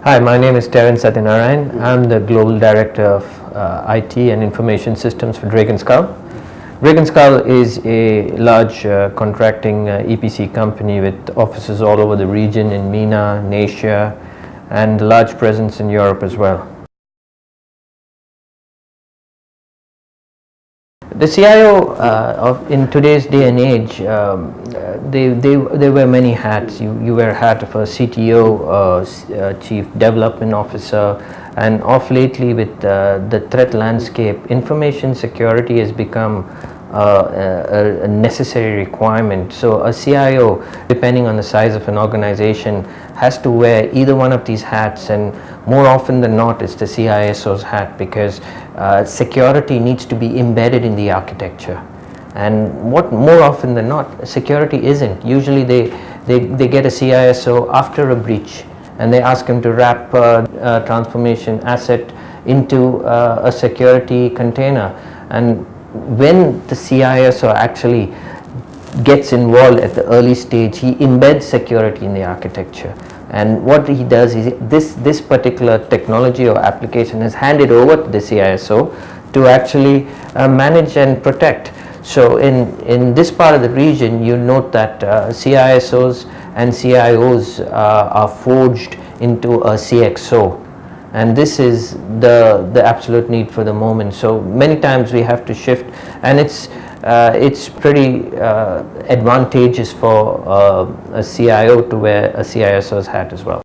Hi, my name is Terence Sathyanarayan. I'm the Global Director of IT and Information Systems for Drake Scull. Drake Scull is a large contracting EPC company with offices all over the region in MENA, in Asia, and a large presence in Europe as well. The CIO in today's day and age, there were many hats. You wear a hat of a CTO, Chief Development Officer, and of lately with the threat landscape, information security has become a necessary requirement. So a CIO, depending on the size of an organization, has to wear either one of these hats, and more often than not it's the CISO's hat, because security needs to be embedded in the architecture. And what more often than not, security isn't. Usually they get a CISO after a breach and they ask him to wrap a transformation asset into a security container. And when the CISO actually gets involved at the early stage, he embeds security in the architecture. And what he does is this particular technology or application is handed over to the CISO to actually manage and protect. So in this part of the region, you note that CISOs and CIOs are forged into a CXO, and this is the absolute need for the moment. So many times we have to shift, and it's pretty advantageous for a CIO to wear a CISO's hat as well.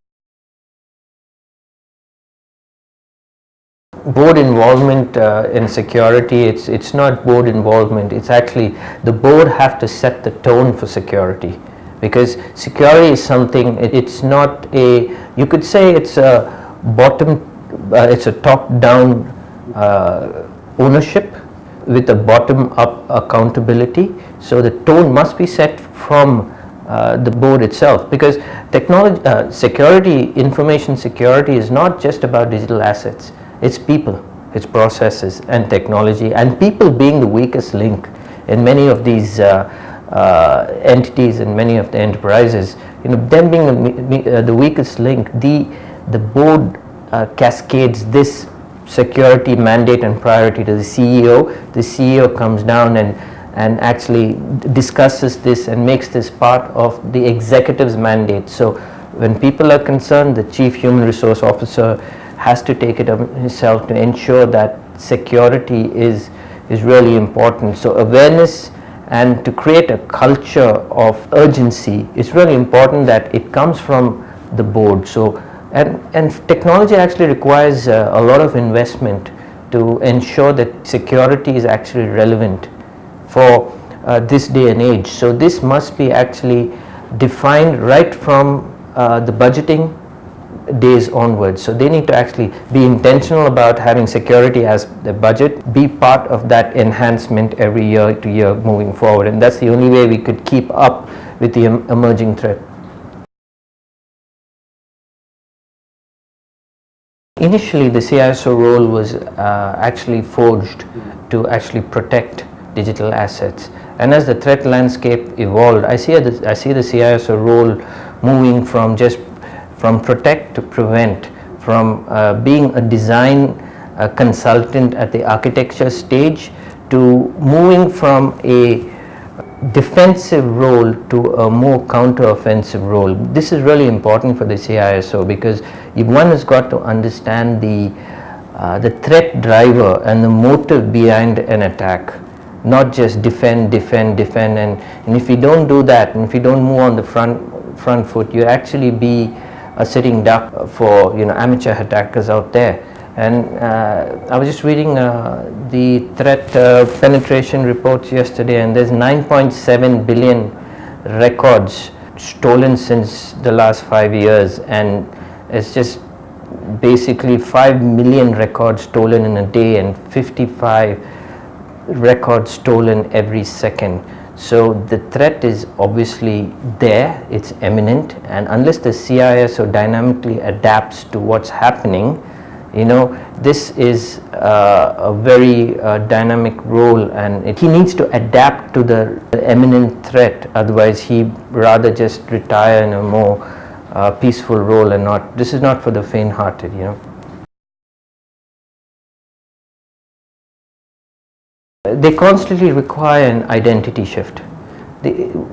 Board involvement in security, it's not board involvement, it's actually the board have to set the tone for security, because security is something, it's not a, you could say it's a it's a top-down ownership with a bottom-up accountability. So the tone must be set from the board itself, because technology, security, information security is not just about digital assets. It's people, it's processes and technology, and people being the weakest link in many of these entities and many of the enterprises. You know, them being the weakest link, the board cascades this security mandate and priority to the CEO. The CEO comes down and actually discusses this and makes this part of the executive's mandate. So when people are concerned, the Chief Human Resource Officer has to take it up himself to ensure that security is really important. So awareness and to create a culture of urgency, it's really important that it comes from the board. So and technology actually requires a lot of investment to ensure that security is actually relevant for this day and age. So this must be actually defined right from the budgeting days onwards. So they need to actually be intentional about having security as the budget, be part of that enhancement every year to year moving forward, and that's the only way we could keep up with the emerging threat. Initially, the CISO role was actually forged to actually protect digital assets, and as the threat landscape evolved, I see the CISO role moving from protect to prevent, from being a design consultant at the architecture stage to moving from a defensive role to a more counter-offensive role. This is really important for the CISO, because if one has got to understand the threat driver and the motive behind an attack, not just defend, and if you don't do that, and if you don't move on the front foot, you actually be a sitting duck for amateur attackers out there. And I was just reading the threat penetration reports yesterday, and there's 9.7 billion records stolen since the last 5 years, and it's just basically 5 million records stolen in a day and 55 records stolen every second. So the threat is obviously there, it's imminent, and unless the CISO dynamically adapts to what's happening, this is a very dynamic role, and he needs to adapt to the imminent threat. Otherwise he rather just retire in a more peaceful role, and this is not for the faint-hearted, you know. They constantly require an identity shift.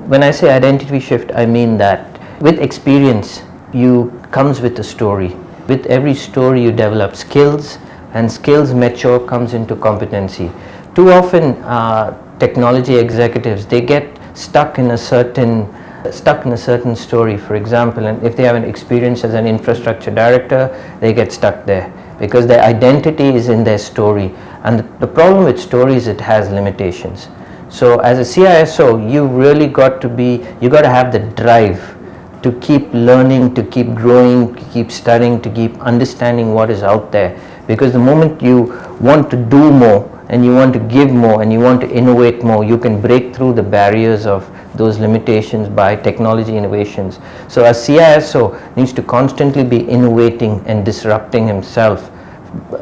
When I say identity shift, I mean that with experience, you comes with a story. With every story, you develop skills, and skills mature comes into competency. Too often, technology executives, they get stuck in a certain story. For example, and if they have an experience as an infrastructure director, they get stuck there because their identity is in their story. And the problem with stories, it has limitations. So as a CISO, you really got to have the drive to keep learning, to keep growing, to keep studying, to keep understanding what is out there. Because the moment you want to do more, and you want to give more, and you want to innovate more, you can break through the barriers of those limitations by technology innovations. So a CISO needs to constantly be innovating and disrupting himself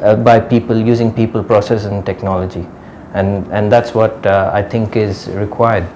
by using people, process, and technology, and that's what I think is required.